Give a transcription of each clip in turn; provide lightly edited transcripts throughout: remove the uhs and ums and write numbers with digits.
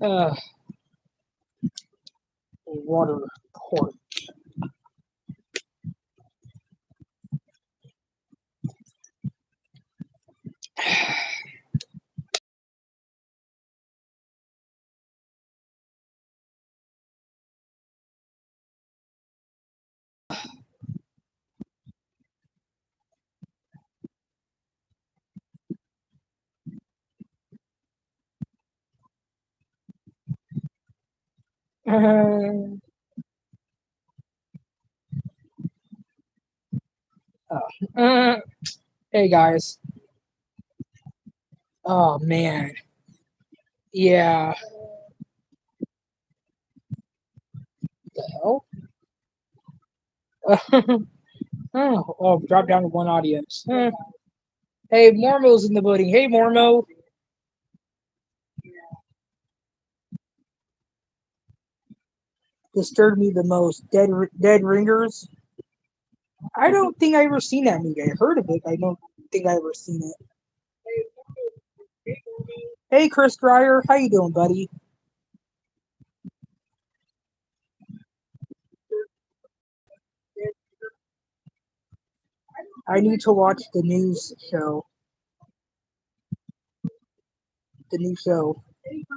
Uh, water port. Uh, hey guys. Oh man. Yeah. The hell? Drop down to one audience. Hey, Mormo's in the building. Hey, Mormo. Disturbed me the most. Dead Ringers. I don't think I ever seen that movie. I heard of it. I don't think I ever seen it. Hey, Chris Dreyer. How you doing, buddy? I need to watch the news show. The new show.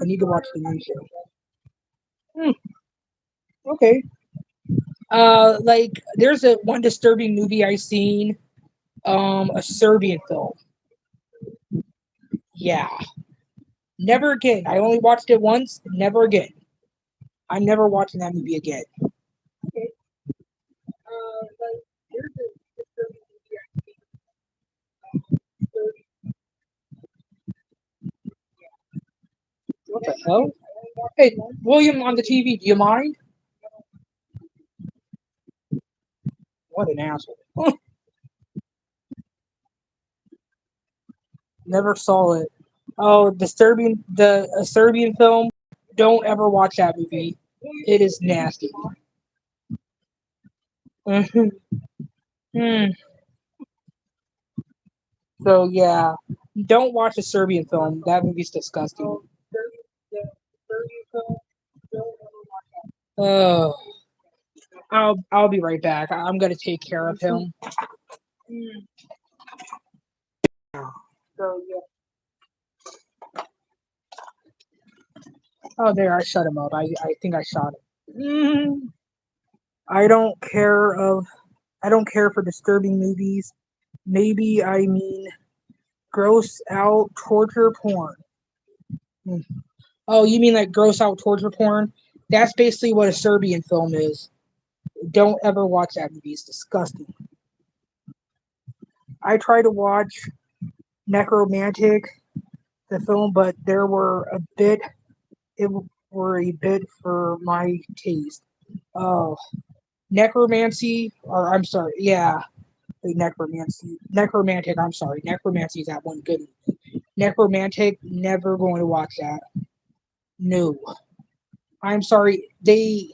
I need to watch the new show. Okay. Like there's a one disturbing movie I seen. A Serbian film. Yeah. Never again. I only watched it once. Never again. I'm never watching that movie again. Okay. Like there's a disturbing movie I seen. What the hell? Hey, William on the TV. Do you mind? What an asshole. Never saw it. Oh, disturbing the a Serbian film. Don't ever watch that movie. It is nasty. Mhm. Hmm. So yeah, don't watch a Serbian film. That movie's disgusting. Oh, I'll be right back. I'm gonna take care of him. So yeah. Oh, there, I shut him up. I think I shot him. I don't care of. I don't care for disturbing movies. Maybe I mean gross out torture porn. Hmm. Oh, you mean like gross out torture porn? That's basically what a Serbian film is. Don't ever watch that movie. It's disgusting. I tried to watch Necromantic, the film, but there were a bit. It were a bit for my taste. Oh, Necromancy, or I'm sorry, yeah, Necromantic. I'm sorry, Necromancy is that one good one. Necromantic. Never going to watch that. No, I'm sorry. They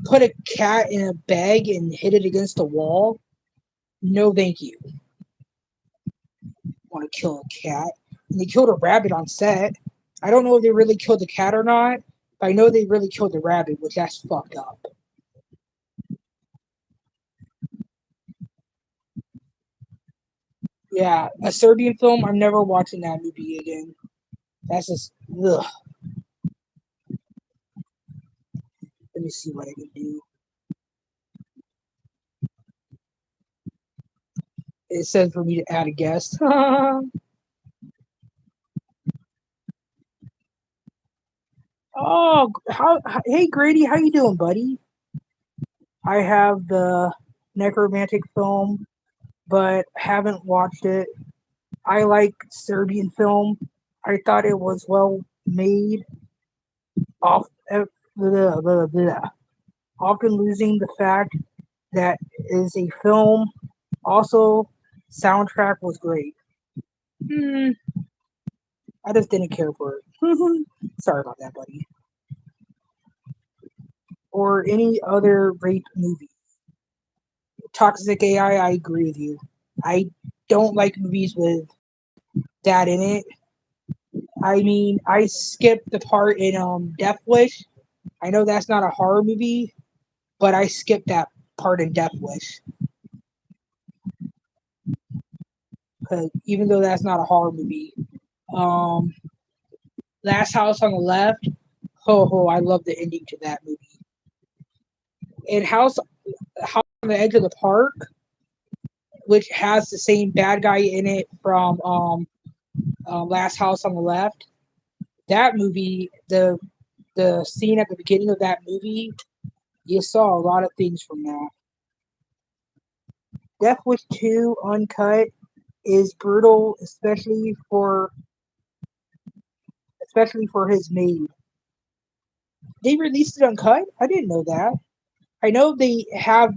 put a cat in a bag and hit it against a wall. No, thank you. Want to kill a cat? And they killed a rabbit on set. I don't know if they really killed the cat or not, but I know they really killed the rabbit, which that's fucked up. Yeah, a Serbian film. I'm never watching that movie again. That's just ugh. Let me see what I can do. It says for me to add a guest. Oh, how? Hey, Grady, how you doing, buddy? I have the Necromantic film, but haven't watched it. I like Serbian film. I thought it was well made. Off, blah, blah, blah. Often losing the fact that is a film. Also, soundtrack was great. Hmm, I just didn't care for it. Sorry about that, buddy. Or any other rape movie. Toxic AI, I agree with you. I don't like movies with that in it. I mean, I skipped the part in Death Wish. I know that's not a horror movie, but I skipped that part in Death Wish because even though that's not a horror movie, um, Last House on the Left. Ho ho! I love the ending to that movie. And House on the Edge of the Park, which has the same bad guy in it from Last House on the Left. That movie, the scene at the beginning of that movie, you saw a lot of things from that. Death Wish 2 Uncut is brutal, especially for his maid. They released it uncut? I didn't know that. I know they have.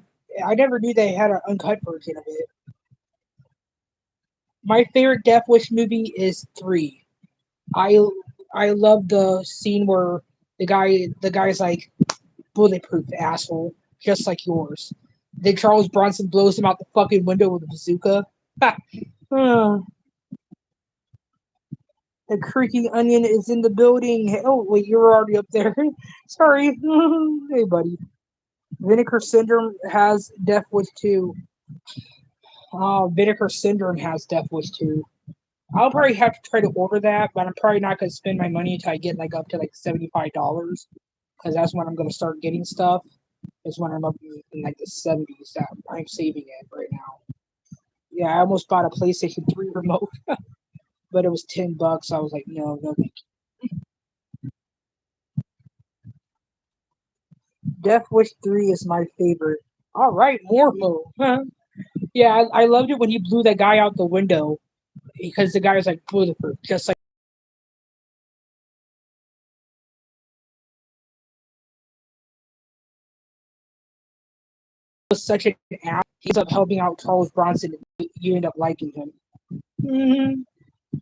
I never knew they had an uncut version of it. My favorite Death Wish movie is 3. I I love the scene where the guy's like bulletproof asshole, just like yours. Then Charles Bronson blows him out the fucking window with a bazooka. Uh, the creaking onion is in the building. Oh wait, you were already up there. Sorry. Hey buddy. Vinegar Syndrome has Death Wish 2. Vinegar Syndrome has Death Wish 2. I'll probably have to try to order that, but I'm probably not gonna spend my money until I get like up to like $75, because that's when I'm gonna start getting stuff. Is when I'm up in like the 70s that I'm saving it right now. Yeah, I almost bought a PlayStation 3 remote, but it was $10. I was like, no, no, thank you. Death Wish 3 is my favorite. All right, Morpho. Yeah, I loved it when he blew that guy out the window because the guy was like bulletproof, just like was such an ass. He's up helping out Charles Bronson. And you end up liking him. Mm-hmm.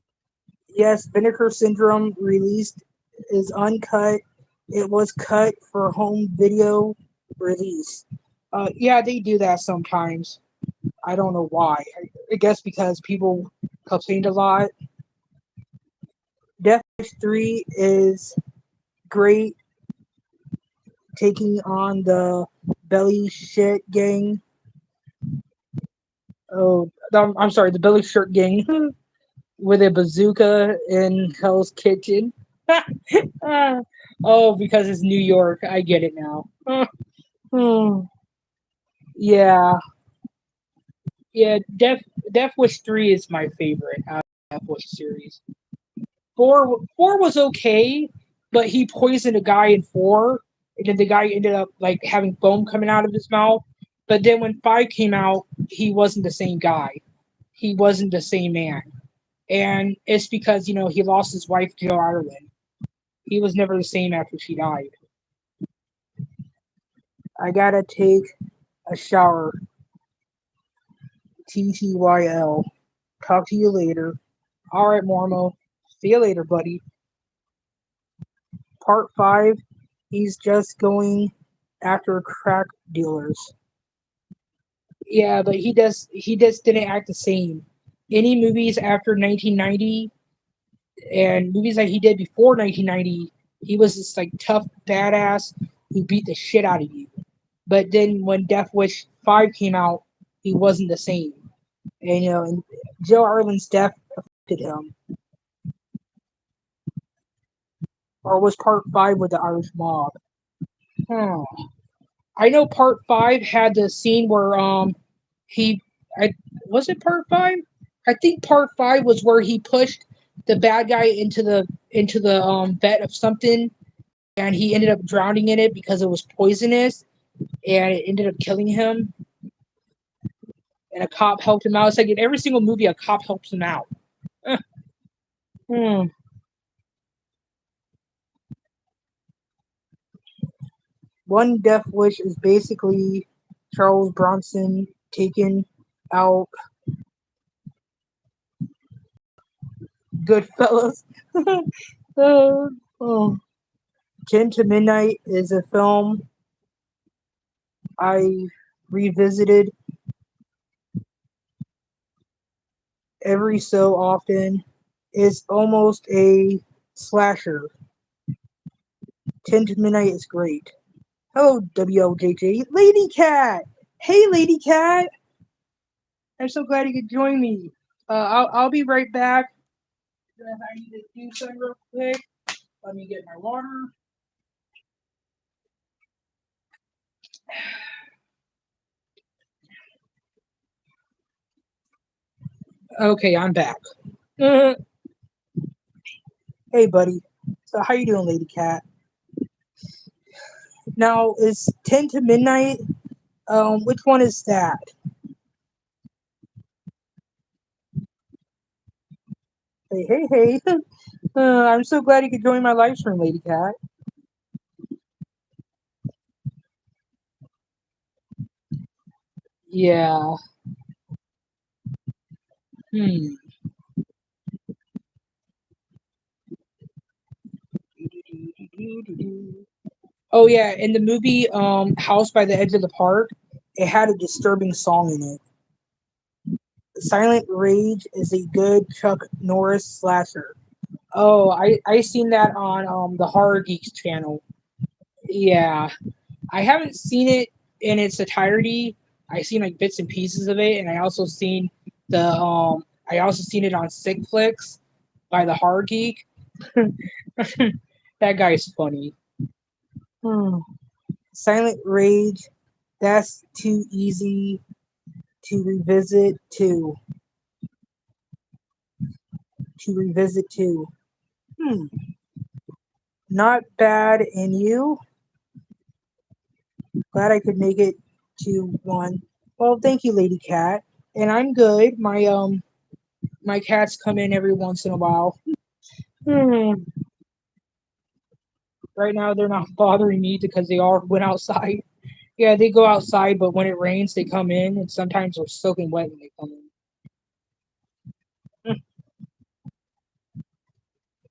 Yes, Vinegar Syndrome released is uncut. It was cut for home video release. Yeah, they do that sometimes. I don't know why. I guess because people complained a lot. Death Wish 3 is great, taking on the belly shit gang. Oh, I'm sorry, the belly shirt gang with a bazooka in Hell's Kitchen. Oh, because it's New York. I get it now. Hmm. Yeah, yeah. Death Wish 3 is my favorite out of the Death Wish series. Four was okay, but he poisoned a guy in 4, and then the guy ended up like having foam coming out of his mouth. But then when 5 came out, he wasn't the same guy. He wasn't the same man, and it's because he lost his wife to Ireland. He was never the same after she died. I gotta take a shower. TTYL. Talk to you later. All right, Mormo. See you later, buddy. Part 5. He's just going after crack dealers. Yeah, but he just didn't act the same. Any movies after 1990 and movies that he did before 1990, he was this like tough badass who beat the shit out of you. But then when Death Wish 5 came out, he wasn't the same. And Joe Ireland's death affected him. Or was part 5 with the Irish mob? Hmm. I know part 5 had the scene where he I was it part 5? I think part 5 was where he pushed the bad guy into the vat of something, and he ended up drowning in it because it was poisonous, and it ended up killing him, and a cop helped him out. It's like in every single movie a cop helps him out. Hmm. One Death Wish is basically Charles Bronson taking out Goodfellas. Oh. 10 to Midnight is a film I revisited every so often. It's almost a slasher. 10 to Midnight is great. Hello, WLJJ. Lady Cat! Hey, Lady Cat! I'm so glad you could join me. I'll be right back. I need to do something real quick. Let me get my water. Okay, I'm back. Hey, buddy. So how you doing, Lady Cat? Now, is 10 to Midnight, which one is that? Hey, hey, hey. I'm so glad you could join my live stream, Lady Cat. Yeah. Hmm. Oh yeah, in the movie House by the Edge of the Park, it had a disturbing song in it. Silent Rage is a good Chuck Norris slasher. Oh, I seen that on the Horror Geeks channel. Yeah, I haven't seen it in its entirety. I seen like bits and pieces of it, and I also seen it on Sick Flicks by the Horror Geek. That guy's funny. Hmm. Silent Rage, that's too easy to revisit too. Hmm. Not bad, and you? Glad I could make it to one. Well, thank you, Lady Cat. And I'm good. My cats come in every once in a while. Hmm. Right now they're not bothering me because they all went outside. Yeah, they go outside, but when it rains, they come in, and sometimes they're soaking wet when they come in.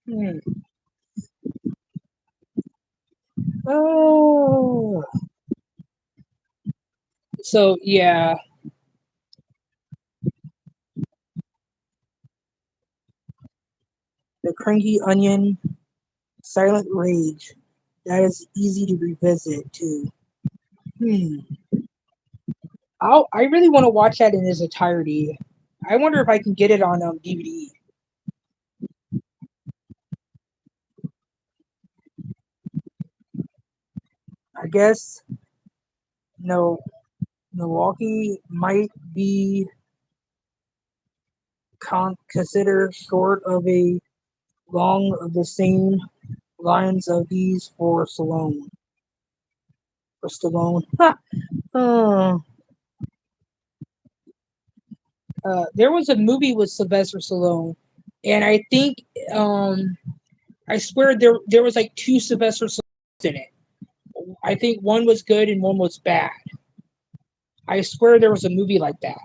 Hmm. Oh. So yeah, the cranky onion, silent rage. That is easy to revisit too. Hmm. I really want to watch that in its entirety. I wonder if I can get it on DVD. I guess no. Milwaukee might be considered short of a long of the same lines of these for Stallone. For Stallone. uh, there was a movie with Sylvester Stallone, and I think um, I swear there was like two Sylvester Stallones in it. I think one was good and one was bad. I swear there was a movie like that.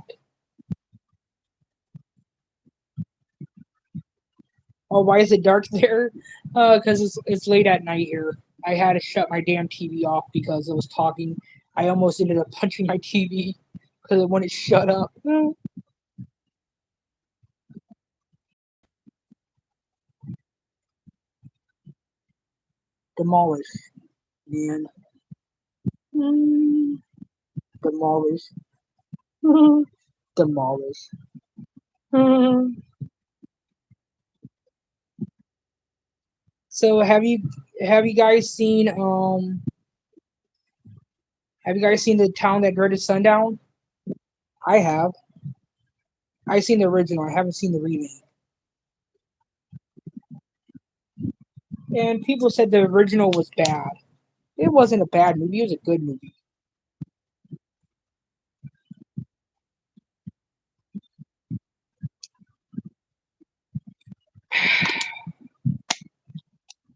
Oh, why is it dark there? Because it's late at night here. I had to shut my damn TV off because it was talking. I almost ended up punching my TV because it wouldn't shut up. Demolish, man. Mm, Demolish. Demolish. Mm. So have you guys seen the town that dreaded sundown? I have. I seen the original. I haven't seen the remake. And people said the original was bad. It wasn't a bad movie. It was a good movie.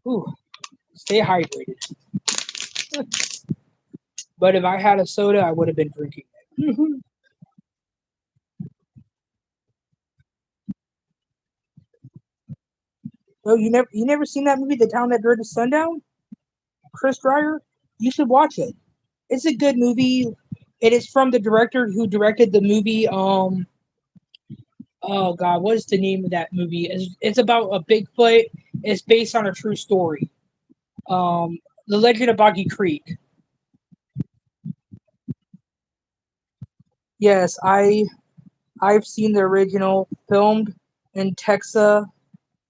Ooh, stay hydrated. But if I had a soda, I would have been drinking it. Oh, you never seen that movie, The Town That Dreaded Sundown? Chris Dreyer? You should watch it. It's a good movie. It is from the director who directed the movie. Oh God, what is the name of that movie? It's about a Bigfoot, It's based on a true story. The Legend of Boggy Creek. Yes, I've seen the original filmed in Texas.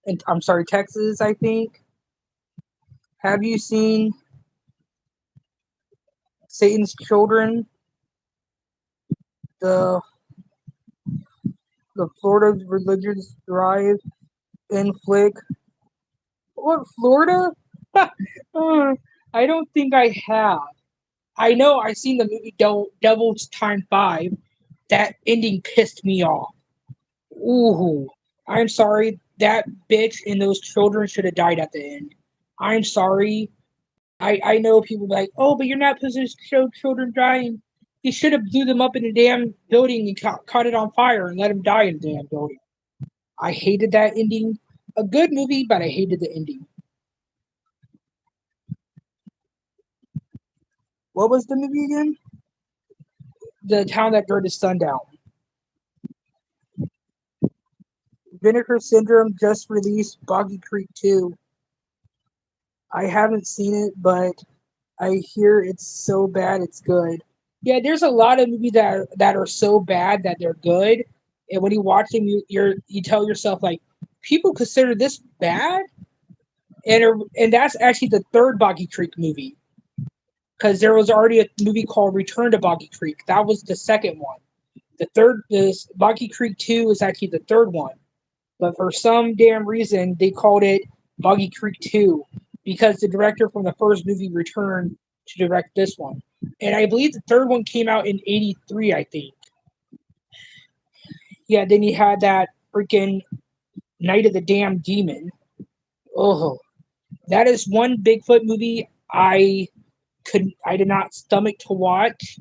And I'm sorry, Texas. I think. Have you seen Satan's Children? The Florida Religious Drive in flick. What, Florida? Uh, I don't think I have. I know I've seen the movie Devil's Time 5. That ending pissed me off. Ooh, I'm sorry. That bitch and those children should have died at the end. I'm sorry. I know people be like, oh, but you're not supposed to show children dying. He should have blew them up in a damn building and caught it on fire and let them die in the damn building. I hated that ending. A good movie, but I hated the ending. What was the movie again? The Town That Burned His Sun Down. Vinegar Syndrome just released Boggy Creek 2. I haven't seen it, but I hear it's so bad it's good. Yeah, there's a lot of movies that are so bad that they're good, and when you watch them, you tell yourself like, people consider this bad, and that's actually the third Boggy Creek movie because there was already a movie called Return to Boggy Creek. That was the second one. The third, this Boggy Creek 2 is actually the third one, but for some damn reason they called it Boggy Creek 2 because the director from the first movie returned to direct this one. And I believe the third one came out in '83, I think. Yeah, then you had that freaking Night of the Damn Demon. Oh, that is one Bigfoot movie I did not stomach to watch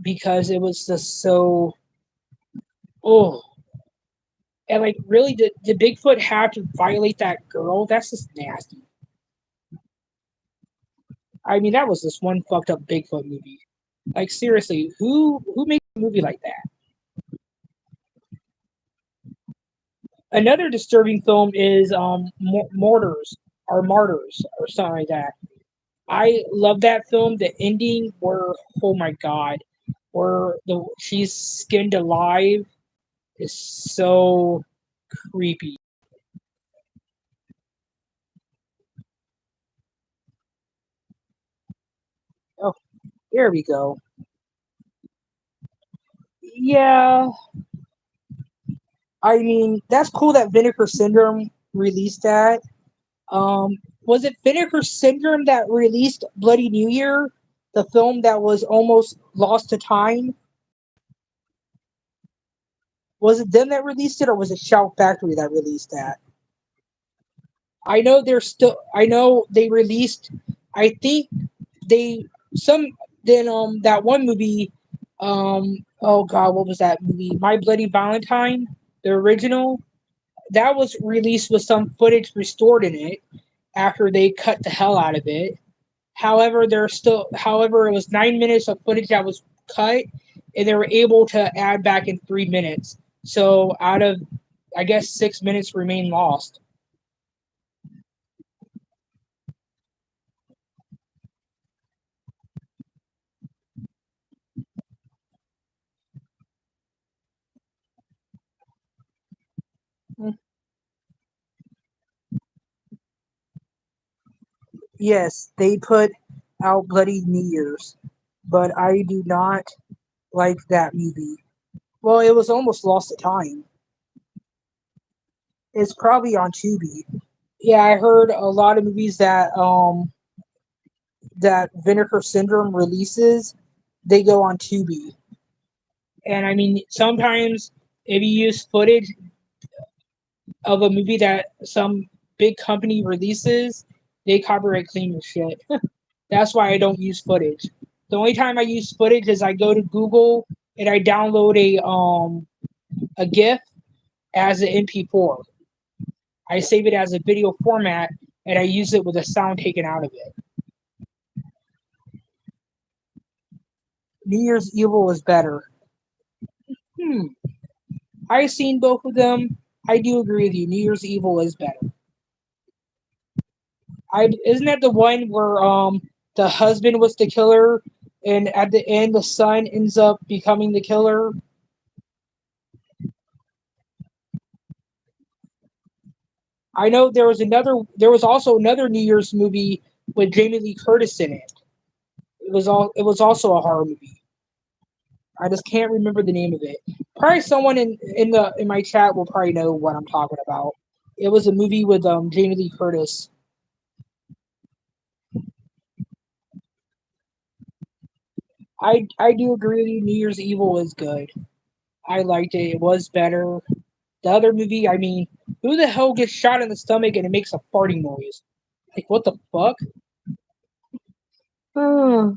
because it was just so, oh, and like really did Bigfoot have to violate that girl? That's just nasty. I mean, that was this one fucked up Bigfoot movie. Like seriously, who made a movie like that? Another disturbing film is Mortars or Martyrs or something like that. I love that film. The ending where, oh my god, where the she's skinned alive is so creepy. Oh, there we go. Yeah, I mean that's cool that Vinegar Syndrome released that. Was it Vinegar Syndrome that released Bloody New Year, the film that was almost lost to time? Was it them that released it, or was it Shout Factory that released that? I know they're still. I know they released. I think they some then that one movie. Oh god, what was that movie? My Bloody Valentine, the original. That was released with some footage restored in it after they cut the hell out of it. However, it was 9 minutes of footage that was cut, and they were able to add back in 3 minutes. So out of, I guess, 6 minutes remain lost. Yes, they put out Bloody New Year's, but I do not like that movie. Well, it was almost lost to time. It's probably on Tubi. Yeah, I heard a lot of movies that Vinegar Syndrome releases, they go on Tubi. And I mean, sometimes if you use footage of a movie that some big company releases, they copyright claim your shit. That's why I don't use footage. The only time I use footage is I go to Google and I download a GIF as an MP4. I save it as a video format and I use it with the sound taken out of it. New Year's Evil is better. Hmm. I've seen both of them. I do agree with you. New Year's Evil is better. I isn't that the one where the husband was the killer, and at the end the son ends up becoming the killer. I know there was also another New Year's movie with Jamie Lee Curtis in it. It was also a horror movie. I just can't remember the name of it. Probably someone in my chat will probably know what I'm talking about. It was a movie with Jamie Lee Curtis. I do agree. New Year's Evil is good. I liked it. It was better. The other movie, I mean, who the hell gets shot in the stomach and it makes a farting noise? Like what the fuck? Hmm.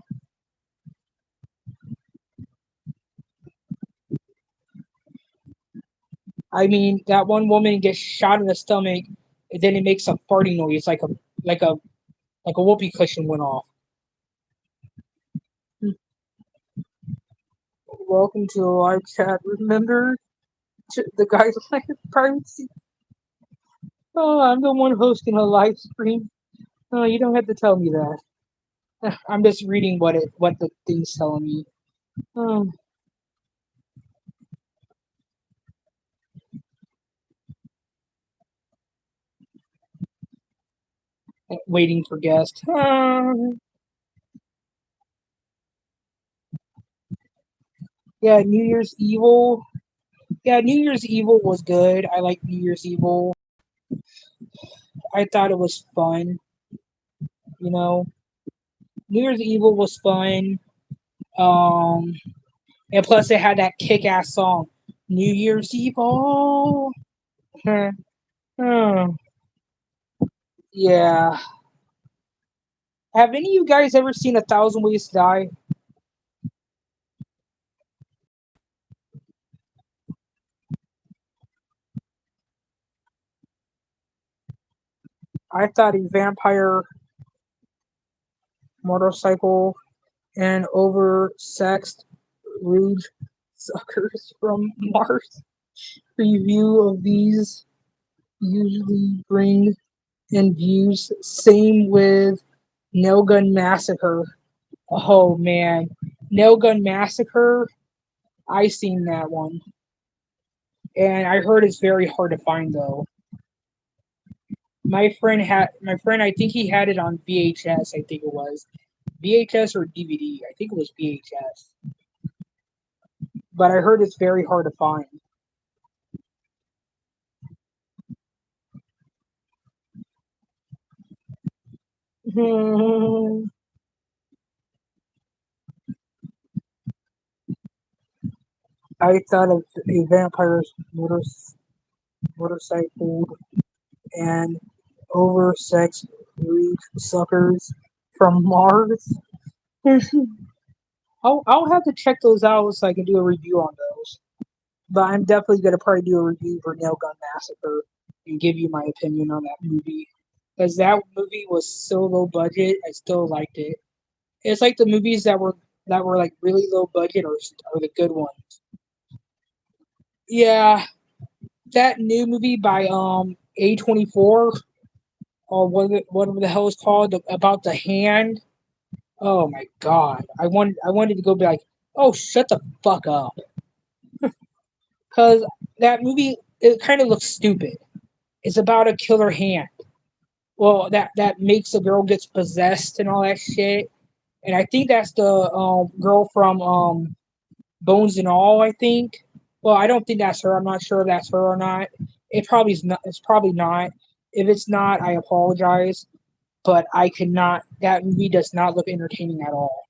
I mean, that one woman gets shot in the stomach and then it makes a farting noise, like a like a whoopee cushion went off. Welcome to the live chat. Remember the guy's like privacy. Oh, I'm the one hosting a live stream. Oh, you don't have to tell me that. I'm just reading what the thing's telling me. Um, waiting for guests. Yeah, New Year's Evil. Yeah, New Year's Evil was good. I like New Year's Evil. I thought it was fun. You know, New Year's Evil was fun. Um, and plus it had that kick-ass song, New Year's Evil. Hmm. Yeah. Have any of you guys ever seen A Thousand Ways to Die? I thought a vampire motorcycle and oversexed rude suckers from Mars review of these usually bring in views. Same with Nail Gun Massacre. Oh man, Nail Gun Massacre. I seen that one, and I heard it's very hard to find though. My friend. I think he had it on VHS. I think it was VHS or DVD. I think it was VHS, but I heard it's very hard to find. I thought of a vampire's motorcycle and oversexed rude suckers from Mars. I'll have to check those out so I can do a review on those. But I'm definitely gonna probably do a review for Nail Gun Massacre and give you my opinion on that movie. Because that movie was so low budget, I still liked it. It's like the movies that were like really low budget are the good ones. Yeah, that new movie by A24 or whatever the hell it's called about the hand. Oh my god, I wanted to go be like, oh shut the fuck up, because that movie it kind of looks stupid. It's about a killer hand. Well, that makes a girl gets possessed and all that shit. And I think that's the girl from Bones and All. I think. Well, I don't think that's her. I'm not sure if that's her or not. It probably is not. It's probably not. If it's not, I apologize. But I cannot. That movie does not look entertaining at all.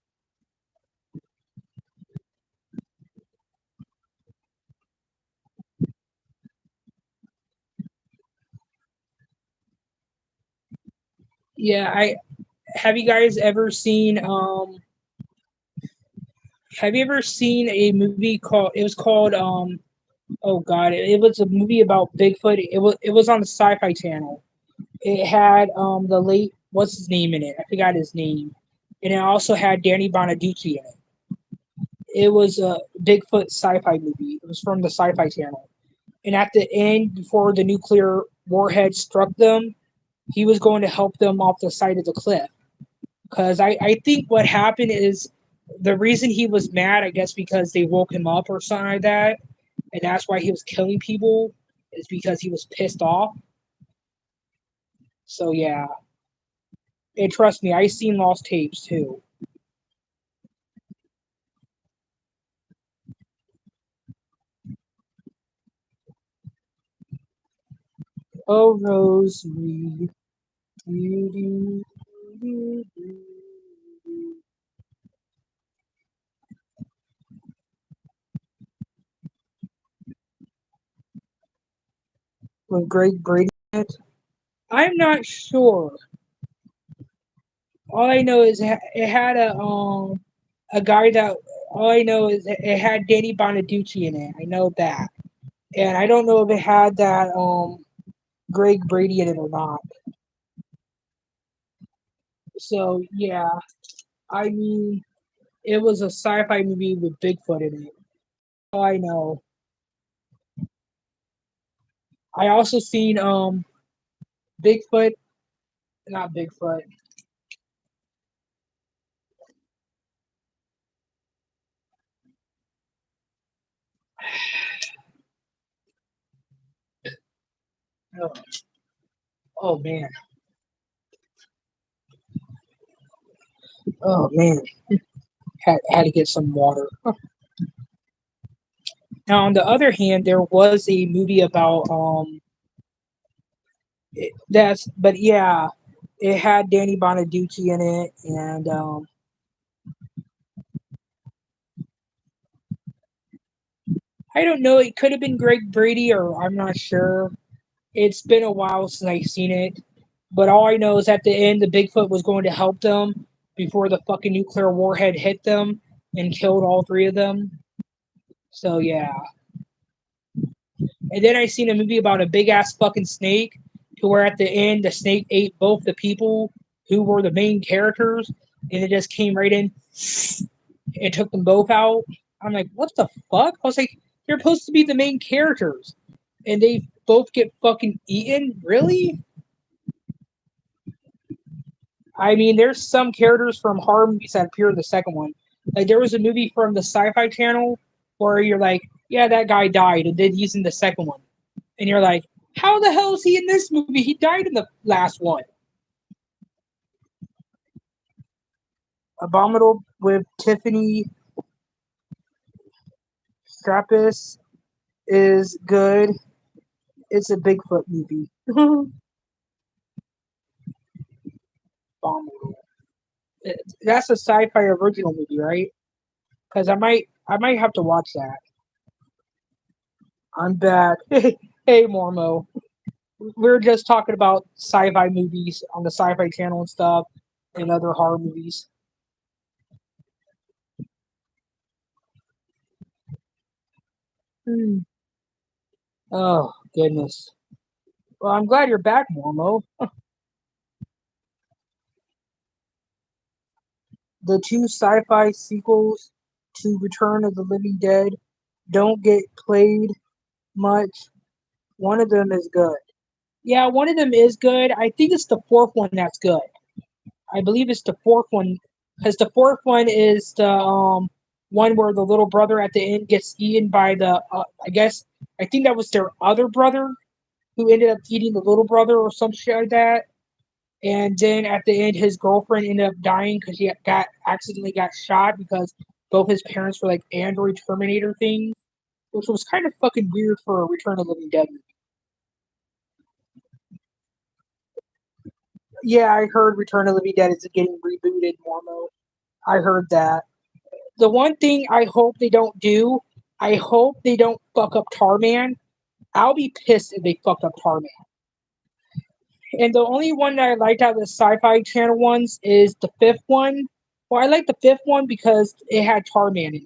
Yeah, I have you guys ever seen have you ever seen a movie called it was called oh god, it was a movie about Bigfoot. It was on the Sci-Fi Channel. It had the late what's his name in it? I forgot his name. And it also had Danny Bonaducci in it. It was a Bigfoot sci-fi movie. It was from the Sci-Fi Channel. And at the end, before the nuclear warhead struck them, He was going to help them off the side of the cliff. Because I think what happened is the reason he was mad, I guess, because they woke him up or something like that, and that's why he was killing people, is because he was pissed off. So yeah, and trust me, I seen lost tapes too. Oh, Rosary, with Greg Brady in it. I'm not sure. All I know is it had a guy that. All I know is it had Danny Bonaducci in it. I know that, and I don't know if it had that Greg Brady in it or not. So yeah, I mean, it was a sci-fi movie with Bigfoot in it. All I know. I also seen Bigfoot, not Bigfoot. Oh, oh man, oh man, had to get some water. Now on the other hand, there was a movie about that's but yeah, it had Danny Bonaducci in it, and I don't know. It could have been Greg Brady, or I'm not sure. It's been a while since I've seen it, but all I know is at the end, the Bigfoot was going to help them before the fucking nuclear warhead hit them and killed all three of them. So yeah, and then I seen a movie about a big ass fucking snake, to where at the end the snake ate both the people who were the main characters, and it just came right in and took them both out. I'm like, what the fuck? I was like, they're supposed to be the main characters, and they both get fucking eaten. Really? I mean, there's some characters from horror movies that appear in the second one. Like there was a movie from the Sci-Fi Channel where you're like, yeah, that guy died, and then he's in the second one, and you're like, how the hell is he in this movie? He died in the last one. Abominable with Tiffany Strapis is good. It's a Bigfoot movie. Abominable. That's a sci-fi original movie, right? Because I might have to watch that. I'm bad. Hey, Mormo. We're just talking about sci-fi movies on the Sci-Fi Channel and stuff, and other horror movies. Hmm. Oh goodness. Well, I'm glad you're back, Mormo. The two sci-fi sequels to Return of the Living Dead don't get played much. One of them is good. Yeah, one of them is good. I think it's the fourth one that's good. I believe it's the fourth one, because the fourth one is the one where the little brother at the end gets eaten by the. I guess I think that was their other brother who ended up eating the little brother or some shit like that. And then at the end, his girlfriend ended up dying because he got accidentally got shot because both his parents were like android Terminator things, which was kind of fucking weird for a Return of the Living Dead movie. Yeah, I heard Return of the Living Dead is getting rebooted, Mormo. I heard that. The one thing I hope they don't do, I hope they don't fuck up Tarman. I'll be pissed if they fuck up Tarman. And the only one that I liked out of the Sci-Fi Channel ones is the fifth one. Well, I like the fifth one because it had Tarman in it.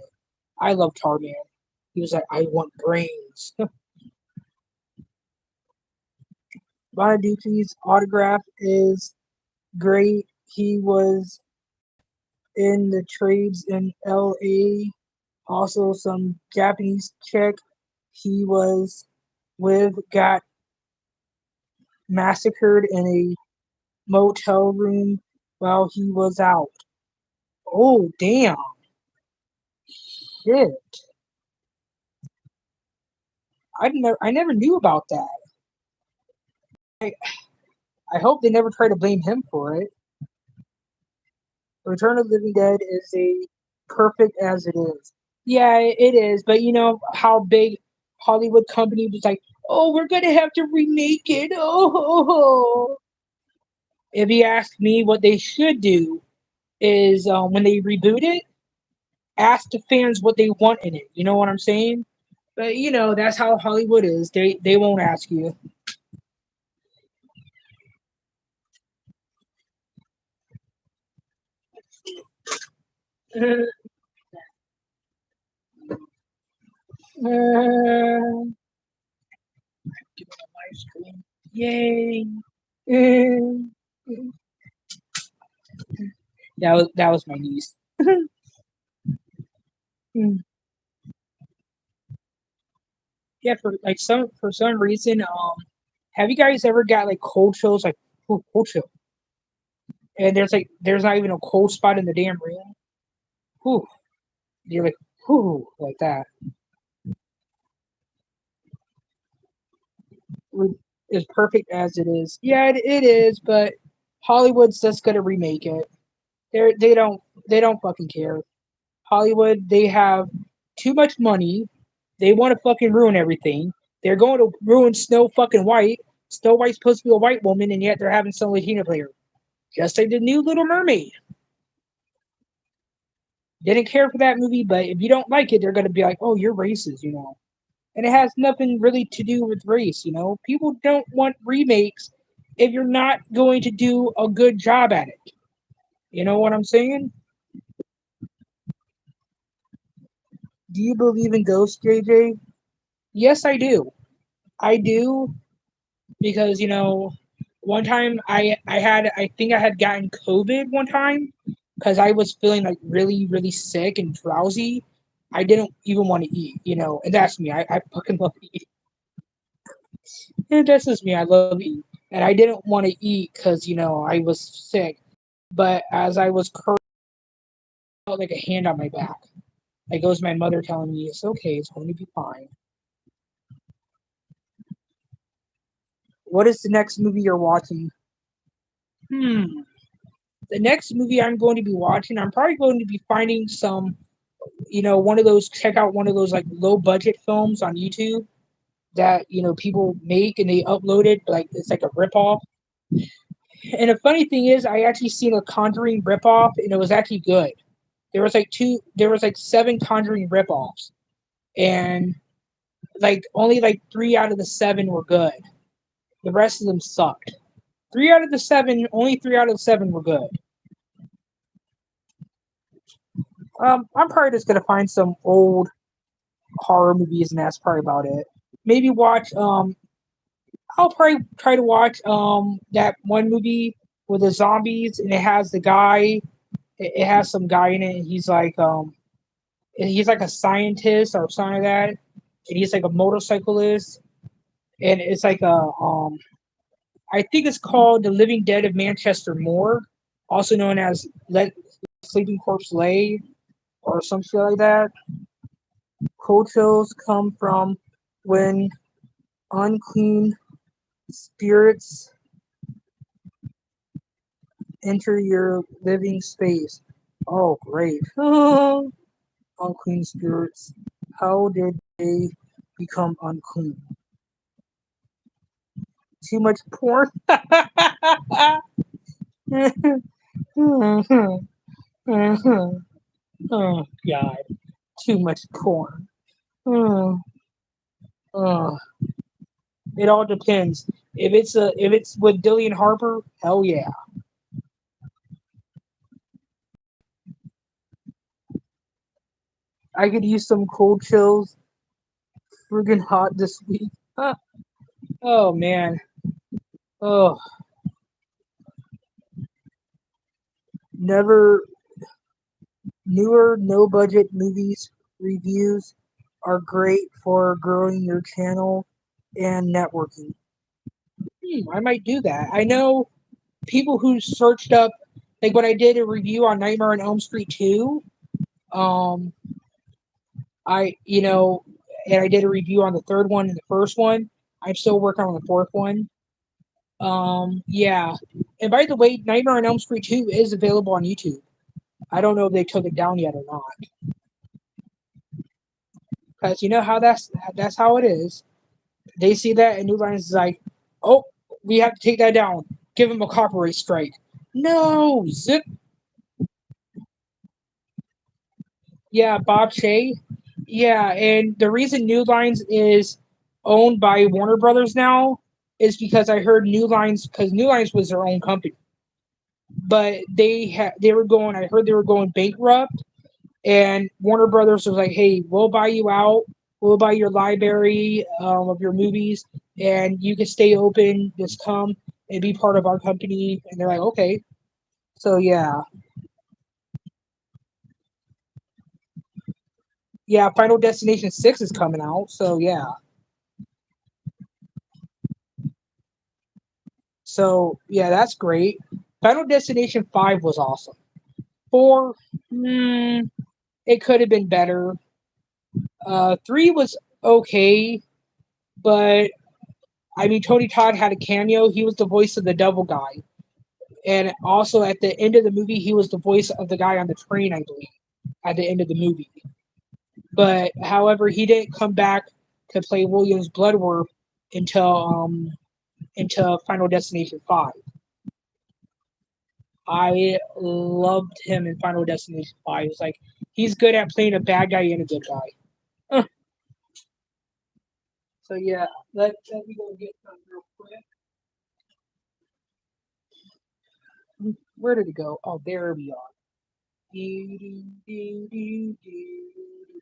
I love Tarman. He was like, I want brains. Bonaducci's autograph is great. He was in the trades in LA. Also, some Japanese chick he was with got massacred in a motel room while he was out. Oh, damn. Shit. I never knew about that. I, I hope they never try to blame him for it. Return of the Living Dead is a perfect as it is. Yeah, it is. But you know how big Hollywood company was like, oh, we're gonna have to remake it. Oh, if you ask me, what they should do is when they reboot it, ask the fans what they want in it. You know what I'm saying? But you know that's how Hollywood is. They won't ask you. Give it a live stream. Yay! That was my niece. Yeah, for some reason, have you guys ever got like cold chills, like cold chill, and there's not even a cold spot in the damn room? Whew, you're like whew, like that. Is perfect as it is. Yeah, it is, but Hollywood's just gonna remake it. They don't fucking care. Hollywood, they have too much money. They want to fucking ruin everything. They're going to ruin Snow fucking White. Snow White's supposed to be a white woman, and yet they're having some Latina player. Just like the new Little Mermaid. Didn't care for that movie, but if you don't like it, they're gonna be like, "Oh, you're racist," And it has nothing really to do with race. People don't want remakes if you're not going to do a good job at it. You know what I'm saying? Do you believe in ghosts, JJ? Yes, I do. I do because one time I think I had gotten COVID one time because I was feeling like really really sick and drowsy. I didn't even want to eat, and that's me. I fucking love to eat. And that's just me. I love to eat, and I didn't want to eat because I was sick. But as I was curled, I felt like a hand on my back. Like it was my mother telling me it's okay, it's going to be fine. What is the next movie you're watching? Hmm. The next movie I'm going to be watching, I'm probably going to be finding one of those, check out one of those like low budget films on YouTube that, people make and they upload it, like it's like a ripoff. And the funny thing is, I actually seen a Conjuring ripoff and it was actually good. There was like seven Conjuring ripoffs and like only like three out of the seven were good. The rest of them sucked. Only three out of the seven were good. I'm probably just gonna find some old horror movies, and that's probably about it. Maybe watch. I'll probably try to watch that one movie with the zombies, and it has the guy. It has some guy in it. And he's like a scientist or something like that, and he's like a motorcyclist, and it's like I think it's called The Living Dead of Manchester Morgue, also known as Let Sleeping Corpse Lay or some shit like that. Cold chills come from when unclean spirits enter your living space. Oh, great. Unclean spirits. How did they become unclean? Too much porn? Oh, God. Too much porn. Oh, oh. It all depends. If it's with Dillian Harper, hell yeah. I could use some cold chills. Friggin' hot this week. Oh man. Oh, never newer no budget movies reviews are great for growing your channel and networking. I might do that. I know people who searched up, like when I did a review on Nightmare on Elm Street 2, um, I, you know, and I did a review on the third one and the first one. I'm still working on the fourth one. Yeah. And by the way, Nightmare on Elm Street 2 is available on YouTube. I don't know if they took it down yet or not. Because you know how that's how it is. They see that and New Lines is like, oh, we have to take that down. Give them a copyright strike. No, zip. Yeah, Bob Shea. Yeah, and the reason New Lines is owned by Warner Brothers now is because I heard New Lines, because New Lines was their own company, but they were going. I heard they were going bankrupt, and Warner Brothers was like, "Hey, we'll buy you out. We'll buy your library of your movies, and you can stay open. Just come and be part of our company." And they're like, "Okay." So yeah. Final Destination 6 is coming out. So yeah. So yeah, that's great. Final Destination 5 was awesome. 4, it could have been better. 3 was okay, but I mean, Tony Todd had a cameo. He was the voice of the devil guy. And also at the end of the movie, he was the voice of the guy on the train, I believe, at the end of the movie. But however, he didn't come back to play Williams Bloodworth until until Final Destination 5. I loved him in Final Destination 5. It's like he's good at playing a bad guy and a good guy. So yeah, let me go get some real quick. Where did it go? Oh, there we are. Do, do, do, do, do,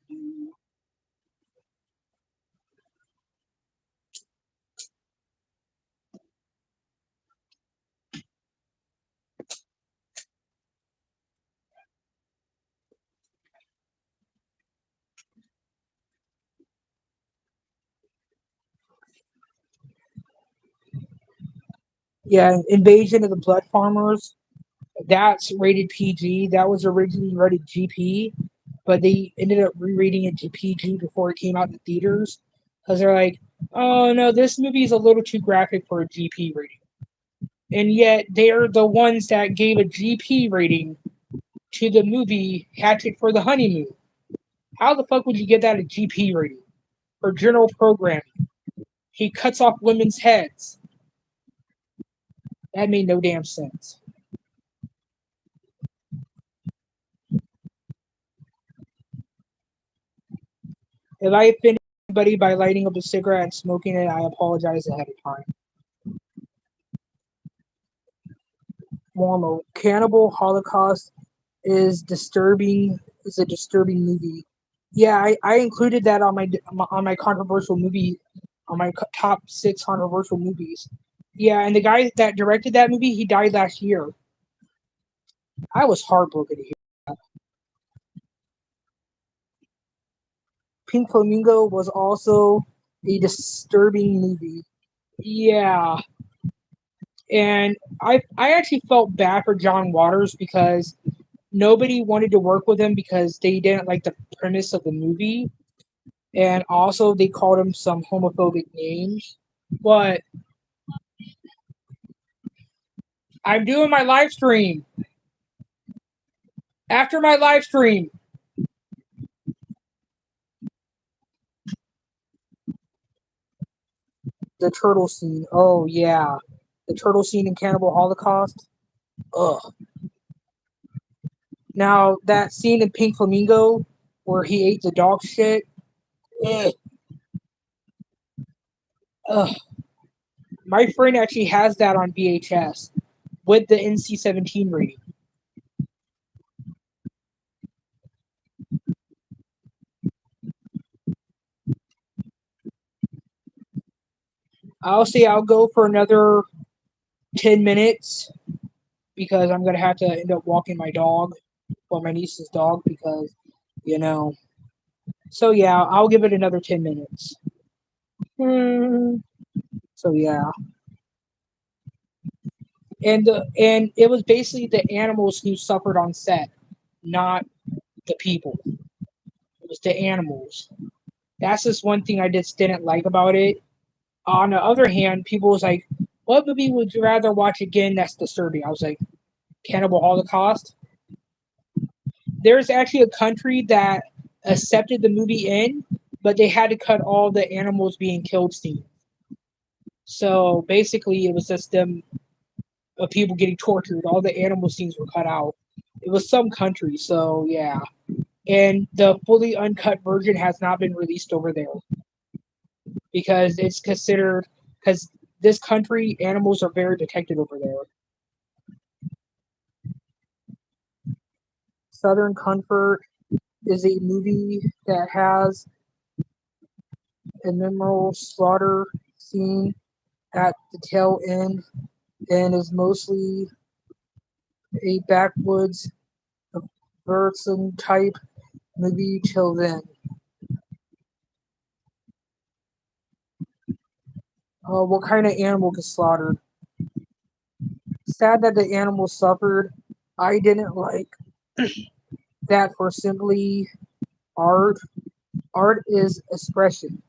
do. Yeah, Invasion of the Blood Farmers. That's rated PG. That was originally rated GP, but they ended up re-rating it to PG before it came out in the theaters because they're like, oh no, this movie is a little too graphic for a GP rating. And yet they're the ones that gave a GP rating to the movie Hatchet for the Honeymoon. How the fuck would you get that a GP rating for general programming? He cuts off women's heads. That made no damn sense. If I offended anybody by lighting up a cigarette and smoking it, I apologize ahead of time. Mormo, Cannibal Holocaust is disturbing. Is a disturbing movie. Yeah, I included that on my controversial movie on my top 6 controversial movies. Yeah, and the guy that directed that movie, he died last year. I was heartbroken to hear. Pink Flamingo was also a disturbing movie. Yeah, and I actually felt bad for John Waters because nobody wanted to work with him because they didn't like the premise of the movie, and also they called him some homophobic names. But I'm doing my live stream. After my live stream, the turtle scene. Oh yeah, the turtle scene in Cannibal Holocaust. Ugh. Now that scene in Pink Flamingo where he ate the dog shit. Ugh. Ugh. My friend actually has that on VHS with the NC-17 rating. I'll say I'll go for another 10 minutes because I'm gonna have to end up walking my dog or my niece's dog because you know. So yeah, I'll give it another 10 minutes. Hmm. So yeah. and it was basically the animals who suffered on set, not the people. It was the animals. That's just one thing I just didn't like about it. On the other hand, people was like, "What movie would you rather watch again?" That's disturbing. I was like, "Cannibal Holocaust." There's actually a country that accepted the movie in, but they had to cut all the animals being killed scenes. So basically, it was just them people getting tortured. All the animal scenes were cut out. It was some country, so yeah. And the fully uncut version has not been released over there because it's considered because this country animals are very protected over there. Southern Comfort is a movie that has a memorable slaughter scene at the tail end and is mostly a backwoods Burton type movie till then. What kind of animal gets slaughtered? Sad that the animal suffered. I didn't like that for simply art. Art is expression.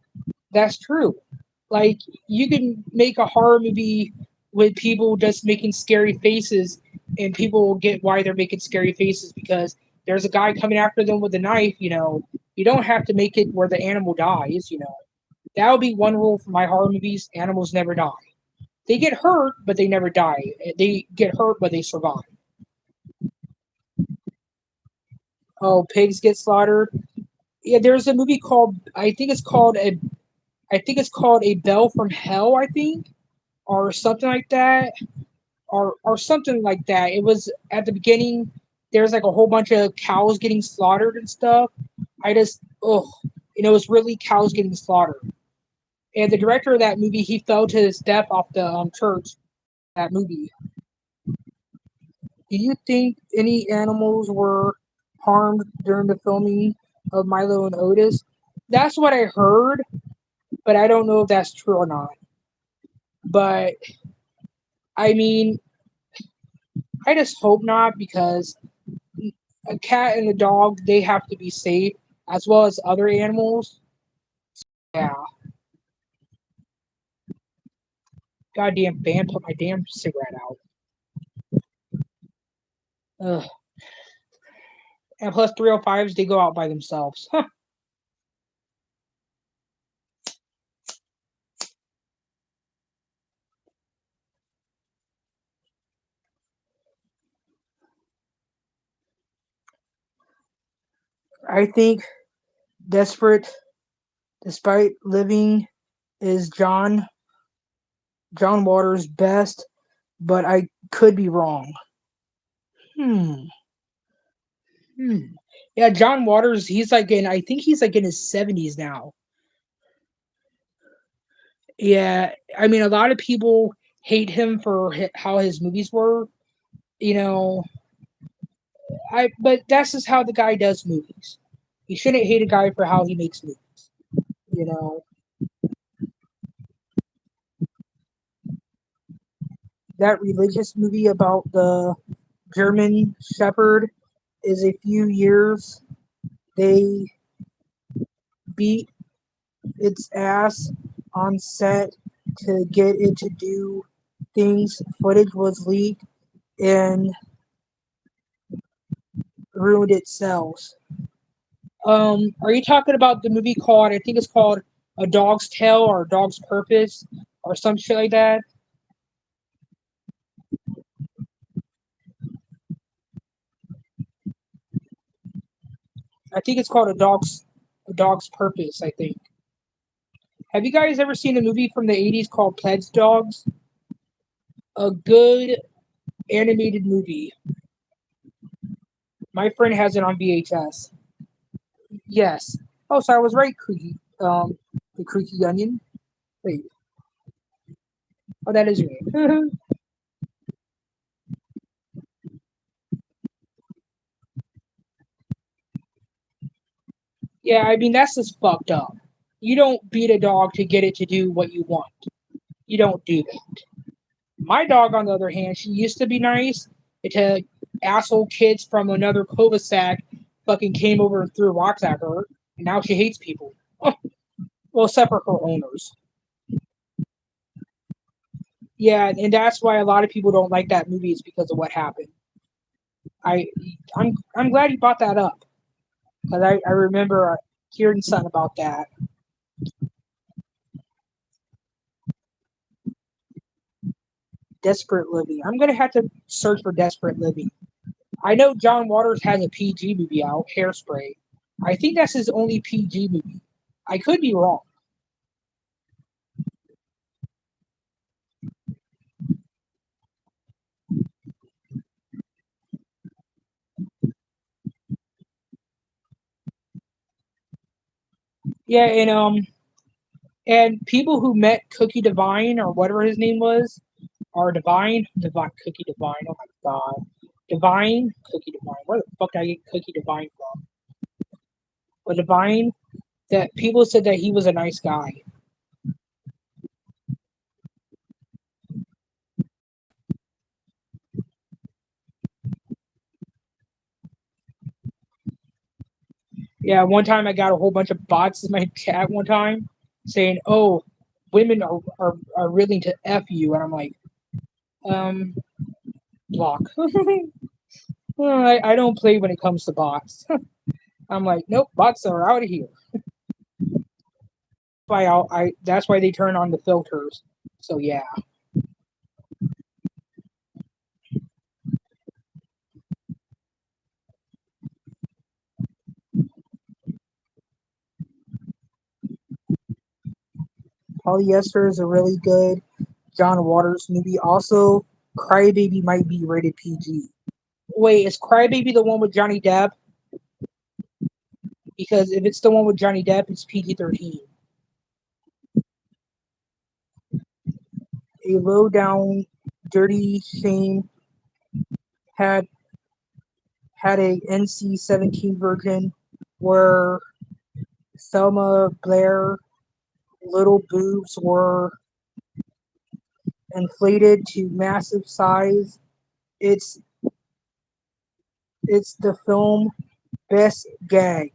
That's true. Like you can make a horror movie with people just making scary faces, and people will get why they're making scary faces because there's a guy coming after them with a knife. You don't have to make it where the animal dies. That would be one rule for my horror movies: animals never die. They get hurt, but they never die. They get hurt, but they survive. Oh, pigs get slaughtered. Yeah, there's a movie called I think it's called A Bell from Hell. I think or something like that, or something like that. It was at the beginning. There's like a whole bunch of cows getting slaughtered and stuff. I just it was really cows getting slaughtered. And the director of that movie, he fell to his death off the church. That movie. Do you think any animals were harmed during the filming of Milo and Otis? That's what I heard, but I don't know if that's true or not. But I mean, I just hope not because a cat and a dog they have to be safe as well as other animals. Yeah, goddamn band put my damn cigarette out. Ugh. And plus 305s they go out by themselves. I think Desperate Despite Living is John Waters' best, but I could be wrong. Hmm. Hmm. Yeah, John Waters, I think he's like in his 70s now. Yeah, I mean, a lot of people hate him for how his movies were. You know, but that's just how the guy does movies. You shouldn't hate a guy for how he makes movies. You know, that religious movie about the German Shepherd is a few years. They beat its ass on set to get it to do things. Footage was leaked and ruined its sales. Are you talking about the movie called? I think it's called A Dog's Tale or A Dog's Purpose or some shit like that. I think it's called A Dog's Purpose. I think. Have you guys ever seen a movie from the '80s called Pledge Dogs? A good animated movie. My friend has it on VHS. Yes. Oh, so I was right, Creaky. The Creaky Onion. Wait. Oh, that is right. Yeah, I mean that's just fucked up. You don't beat a dog to get it to do what you want. You don't do that. My dog, on the other hand, she used to be nice until asshole kids from another cul-de-sac fucking came over and threw rocks at her, and now she hates people. Well, except for her owners. Yeah, and that's why a lot of people don't like that movie is because of what happened. I, I'm glad you brought that up because I remember hearing something about that. Desperate Living. I'm gonna have to search for Desperate Living. I know John Waters has a PG movie out, Hairspray. I think that's his only PG movie. I could be wrong. Yeah, and people who met Cookie Divine or whatever his name was, or Divine Cookie Divine. Oh my god, Divine Cookie Divine. Where the fuck did I get Cookie Divine from? But Divine, that people said that he was a nice guy. Yeah, one time I got a whole bunch of bots in my chat one time saying, "Oh, women are willing to f you," and I'm like, um, block. Well, I don't play when it comes to bots. I'm like, nope, bots are out of here. That's why they turn on the filters. So yeah, Polyester is a really good John Waters movie. Also, Crybaby might be rated PG. Wait, is Crybaby the one with Johnny Depp? Because if it's the one with Johnny Depp, it's PG-13. A low down, dirty shame had a NC-17 version where Selma Blair little boobs were inflated to massive size. It's it's the film best gag.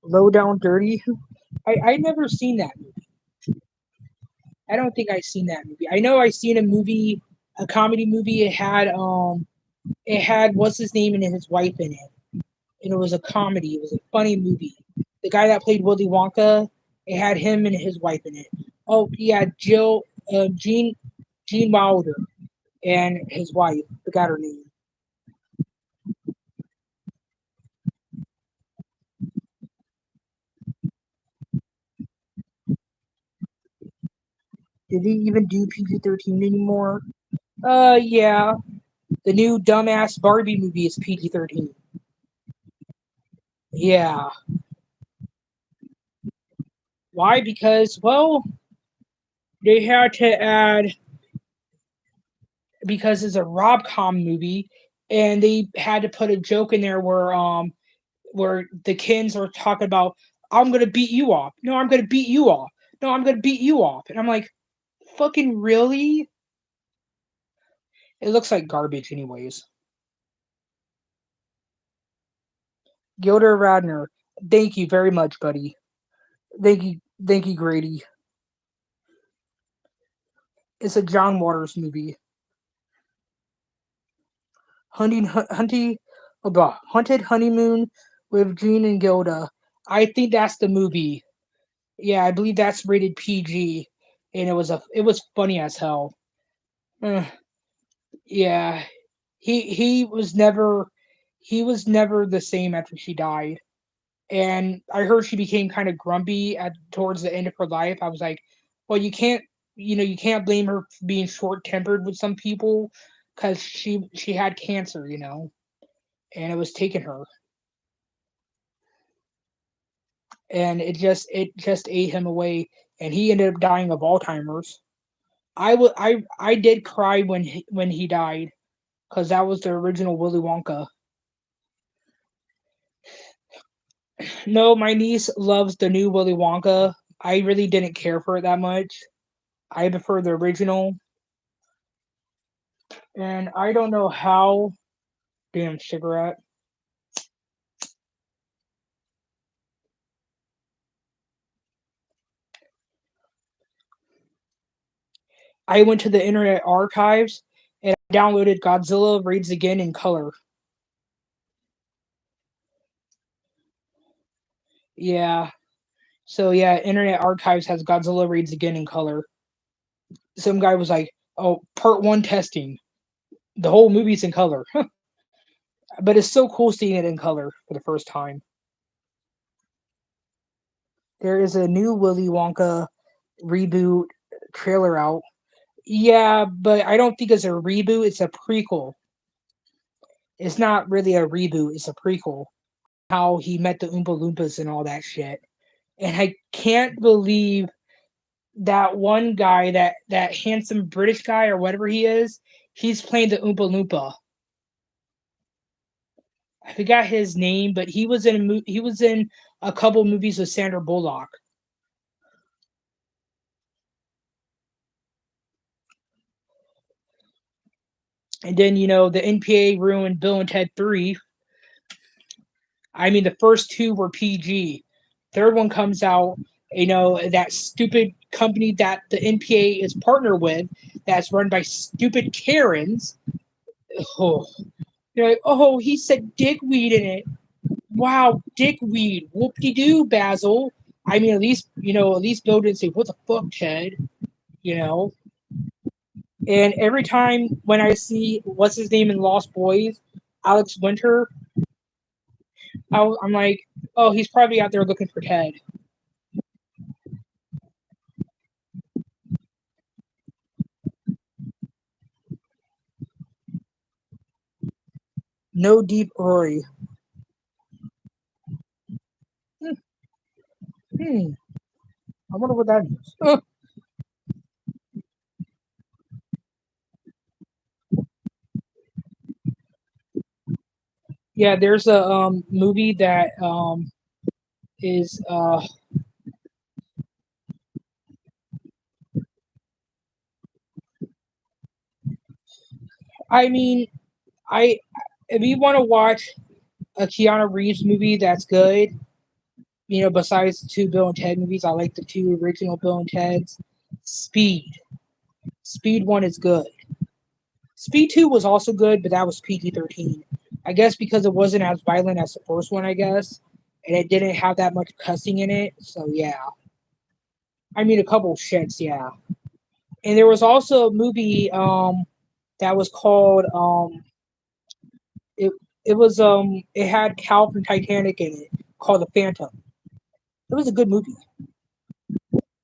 Low down dirty. I never seen that movie. I don't think I seen that movie. I know I seen a movie, a comedy movie. It had what's his name and his wife in it, and it was a comedy. It was a funny movie. The guy that played Willy Wonka, it had him and his wife in it. Oh yeah, Gene Wilder and his wife. Forgot her name. Did he even do PG-13 anymore? Yeah. The new dumbass Barbie movie is PG-13. Yeah. Why? Because well, they had to add because it's a rob com movie, and they had to put a joke in there where the Kens are talking about I'm gonna beat you off. No, I'm gonna beat you off. No, I'm gonna beat you off. And I'm like, fucking really? It looks like garbage, anyways. Gilder Radner, thank you very much, buddy. Thank you, Grady. It's a John Waters movie. Hunting, Haunted Honeymoon with Gene and Gilda. I think that's the movie. Yeah, I believe that's rated PG, and it was funny as hell. Uh, yeah, he was never the same after she died, and I heard she became kind of grumpy at towards the end of her life. I was like, well, you can't blame her for being short tempered with some people because she had cancer, and it was taking her, and it just ate him away, and he ended up dying of Alzheimer's. I did cry when he died because that was the original Willy Wonka. No, my niece loves the new Willy Wonka. I really didn't care for it that much. I prefer the original, and I don't know how. Damn cigarette. I went to the Internet Archives and downloaded Godzilla Raids Again in color. Yeah. So yeah, Internet Archives has Godzilla Raids Again in color. Some guy was like, "Oh, part one testing. The whole movie's in color." But it's so cool seeing it in color for the first time. There is a new Willy Wonka reboot trailer out. Yeah, but I don't think it's a reboot. It's a prequel. It's not really a reboot. It's a prequel. How he met the Oompa Loompas and all that shit. And I can't believe that one guy, that handsome British guy or whatever he is, he's playing the Oompa Loompa. I forgot his name, but he was in a couple movies with Sandra Bullock. And then the NPA ruined Bill and Ted 3. I mean, the first two were PG. Third one comes out, that stupid company that the NPA is partnered with, that's run by stupid Karens. Oh, they're like, oh, he said dickweed in it. Wow, dickweed. Whoop de doo, Basil. I mean, at least Bill didn't say, what the fuck, Ted? You know? And every time when I see, what's his name in Lost Boys, Alex Winter, I'm like, oh, he's probably out there looking for Ted. No Deep Rory. Hmm. hmm. I wonder what that is. Yeah, there's a movie that is I mean, I if you want to watch a Keanu Reeves movie that's good, besides the two Bill and Ted movies, I like the two original Bill and Ted's. Speed. Speed 1 is good. Speed 2 was also good, but that was PG-13. I guess because it wasn't as violent as the first one, I guess. And it didn't have that much cussing in it, so yeah. I mean, a couple shits, yeah. And there was also a movie that was called it it had Cal from Titanic in it called The Phantom. It was a good movie.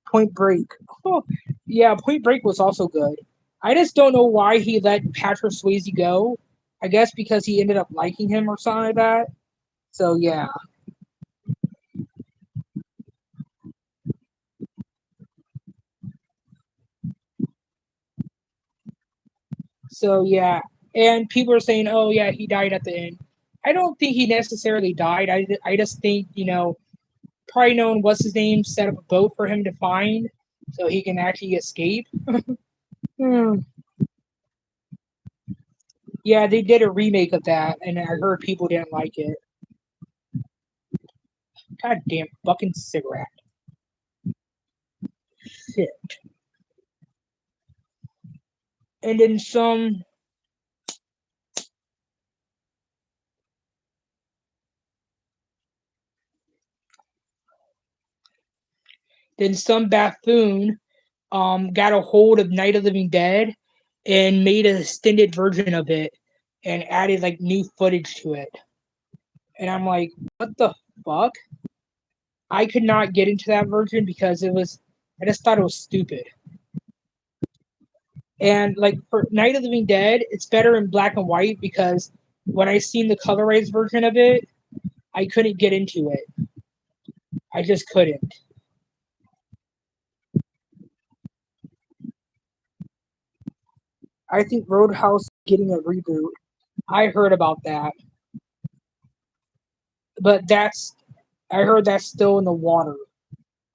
Point Break. Oh, yeah, Point Break was also good. I just don't know why he let Patrick Swayze go. I guess because he ended up liking him or something like that. So yeah. So yeah. And people are saying, "Oh yeah, he died at the end." I don't think he necessarily died. I just think probably known what's his name set up a boat for him to find so he can actually escape. Hmm. Yeah, they did a remake of that, and I heard people didn't like it. God damn fucking cigarette. Shit. And then some buffoon got a hold of Night of the Living Dead and made an extended version of it and added like new footage to it. And I'm like, what the fuck? I could not get into that version because I just thought it was stupid. And like for Night of the Living Dead, it's better in black and white because when I seen the colorized version of it, I couldn't get into it. I just couldn't. I think Roadhouse is getting a reboot. I heard about that, but I heard that's still in the water.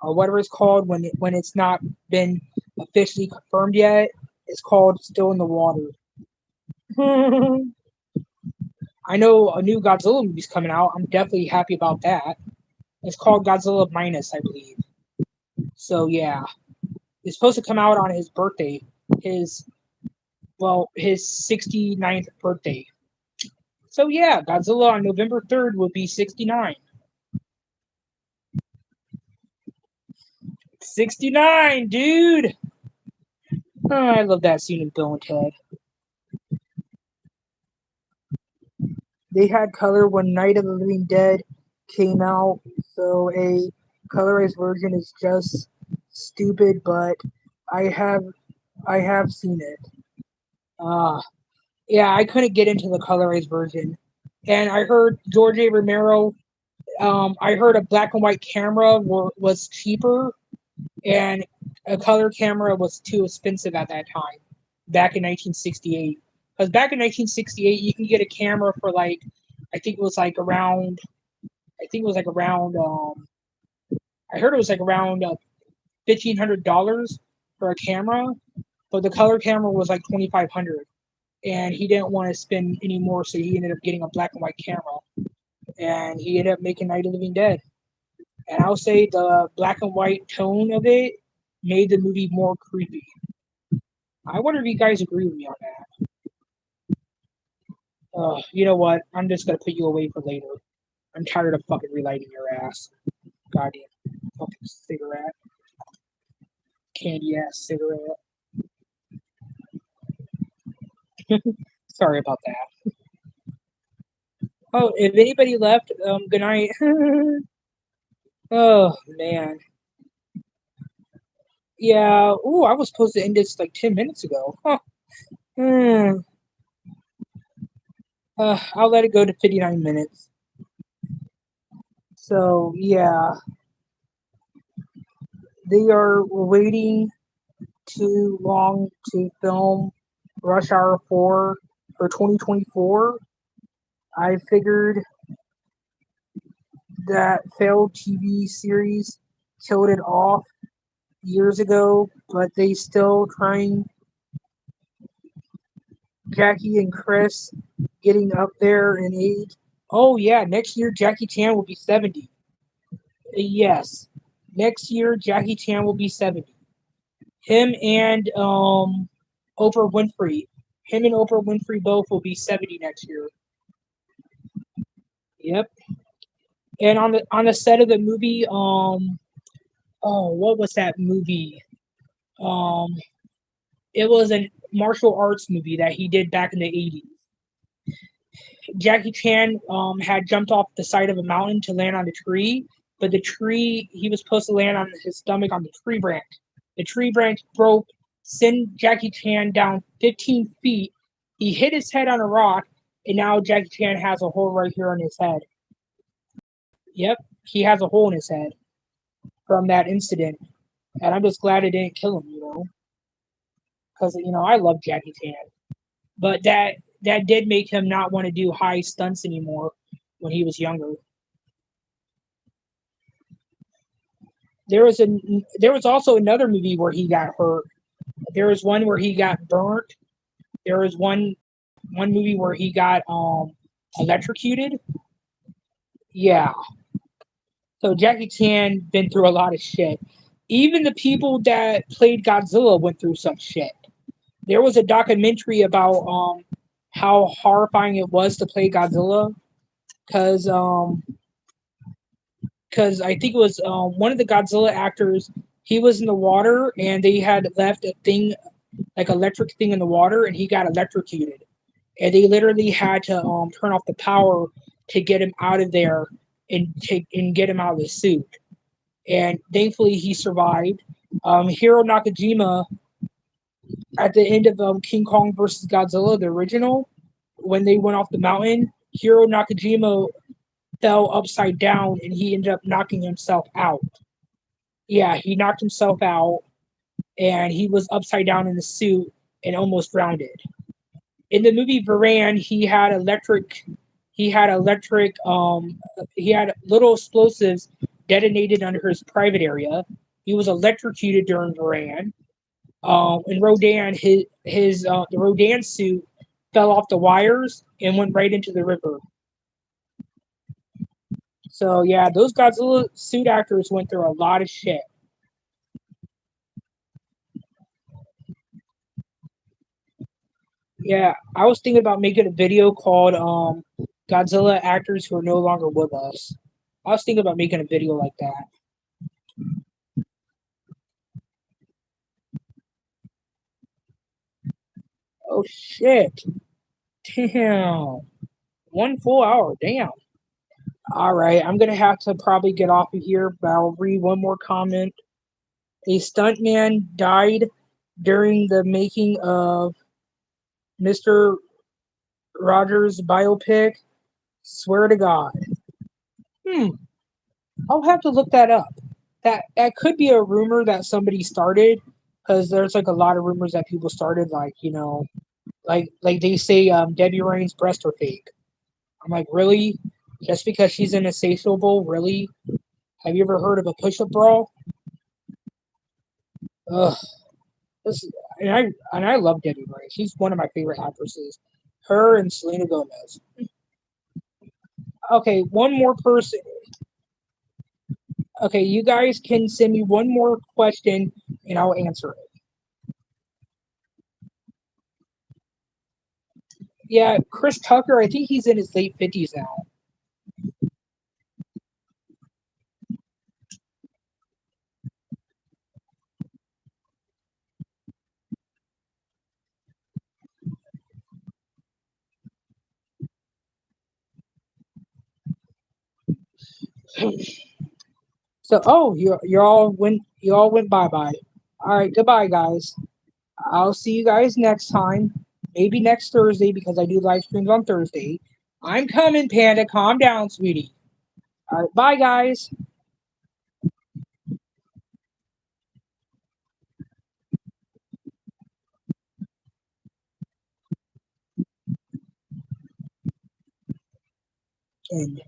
or whatever it's called when it's not been officially confirmed yet. It's called Still in the Water. I know a new Godzilla movie's coming out. I'm definitely happy about that. It's called Godzilla Minus, I believe. So yeah, it's supposed to come out on his birthday, his his 69th birthday. So yeah, Godzilla on November 3rd will be 69. 69, dude. Oh, I love that scene in Bill and Ted. They had color when Night of the Living Dead came out, so a colorized version is just stupid, but I have I have seen it. Uh yeah, I couldn't get into the colorized version. And I heard George A. Romero, I heard a black and white camera was cheaper, and a color camera was too expensive at that time, back in 1968. Because back in 1968, you can get a camera for like, I think it was like around, I think it was like around, I heard it was like around $1,500 for a camera, but the color camera was like 2,500, and he didn't want to spend any more, so he ended up getting a black and white camera, and he ended up making Night of the Living Dead. And I'll say the black and white tone of it made the movie more creepy. I wonder if you guys agree with me on that. You know what? I'm just gonna put you away for later. I'm tired of fucking relighting your ass. Goddamn fucking cigarette. Candy ass cigarette. Sorry about that. Oh, if anybody left, good night. Oh man. Yeah. Ooh, I was supposed to end this like 10 minutes ago. Huh. Hmm. I'll let it go to 59 minutes. So yeah, they are waiting too long to film Rush Hour 4 for 2024. I figured that failed TV series killed it off years ago, but they still trying. Jackie and Chris getting up there in age. Oh yeah, next year Jackie Chan will be 70. Yes, next year Jackie Chan will be 70. Him and Oprah Winfrey. Him and Oprah Winfrey both will be 70 next year. Yep. And on the set of the movie, what was that movie? Um, it was a martial arts movie that he did back in the 80s. Jackie Chan had jumped off the side of a mountain to land on a tree, but the tree he was supposed to land on his stomach on the tree branch. The tree branch broke, sent Jackie Chan down 15 feet. He hit his head on a rock, and now Jackie Chan has a hole right here on his head. Yep, he has a hole in his head from that incident, and I'm just glad it didn't kill him, because I love Jackie Chan, but that did make him not want to do high stunts anymore when he was younger. There was also another movie where he got hurt. There was one where he got burnt. There was one movie where he got electrocuted. Yeah. So Jackie Chan been through a lot of shit. Even the people that played Godzilla went through some shit. There was a documentary about how horrifying it was to play Godzilla because I think it was one of the Godzilla actors. He was in the water and they had left a thing like electric thing in the water, and he got electrocuted. And they literally had to turn off the power to get him out of there and get him out of the suit. And thankfully, he survived. Hiro Nakajima at the end of King Kong versus Godzilla, the original, when they went off the mountain, Hiro Nakajima fell upside down and he ended up knocking himself out. Yeah, he knocked himself out and he was upside down in the suit and almost drowned. In the movie Varan, he had little explosives detonated under his private area. He was electrocuted during Rodan. And Rodan, his the Rodan suit fell off the wires and went right into the river. So yeah, those Godzilla suit actors went through a lot of shit. Yeah, I was thinking about making a video called Godzilla actors who are no longer with us. I was thinking about making a video like that. Oh shit. Damn. 1 full hour. Damn. All right, I'm gonna have to probably get off of here, but I'll read one more comment. A stuntman died during the making of Mr. Rogers' biopic. Swear to God. Hmm. I'll have to look that up. That could be a rumor that somebody started, because there's like a lot of rumors that people started, like like they say Debbie Ryan's breasts are fake. I'm like, really? Just because she's in a insatiable, really? Have you ever heard of a push-up brawl? Ugh. This, and I love Debbie Ryan. She's one of my favorite actresses. Her and Selena Gomez. Okay, one more person. Okay, you guys can send me one more question and I'll answer it. Yeah, Chris Tucker, I think he's in his late 50s now. So, oh, you all went bye bye. All right, goodbye, guys. I'll see you guys next time. Maybe next Thursday because I do live streams on Thursday. I'm coming, Panda. Calm down, sweetie. All right, bye, guys. And